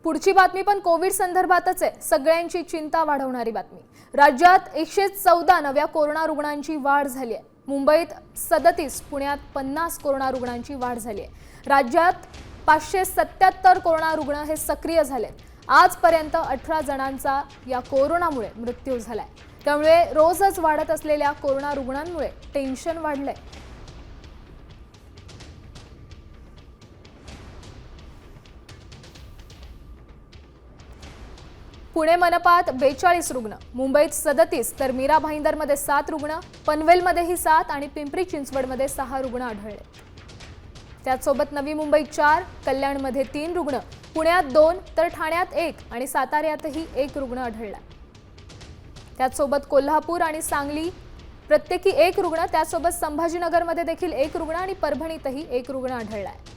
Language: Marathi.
पुढची बातमी पण कोविड संदर्भातच आहे। सगळ्यांची चिंता वाढवणारी बातमी। राज्यात 114 नव्या कोरोना रुग्णांची वाढ झाली आहे। मुंबईत 37, पुण्यात 50 कोरोना रुग्णांची वाढ झाली आहे। राज्यात 577 कोरोना रुग्ण हे सक्रिय झालेत। आजपर्यंत 18 जणांचा या कोरोनामुळे मृत्यू झालाय। त्यामुळे रोजच वाढत असलेल्या कोरोना रुग्णांमुळे टेन्शन वाढलंय। पुणे मनपात 42 रुग्ण, मुंबईत 37 तर मीरा भाईंदरमध्ये 7 रुग्ण, पनवेलमध्येही 7 आणि पिंपरी चिंचवडमध्ये 6 रुग्ण आढळले। त्यासोबत नवी मुंबईत 4, कल्याणमध्ये 3 रुग्ण, पुण्यात 2 तर ठाण्यात 1 आणि साताऱ्यातही 1 रुग्ण आढळला। त्यासोबत कोल्हापूर आणि सांगली प्रत्येकी 1 रुग्ण, त्यासोबत संभाजीनगरमध्ये देखील 1 रुग्ण आणि परभणीतही 1 रुग्ण आढळला आहे।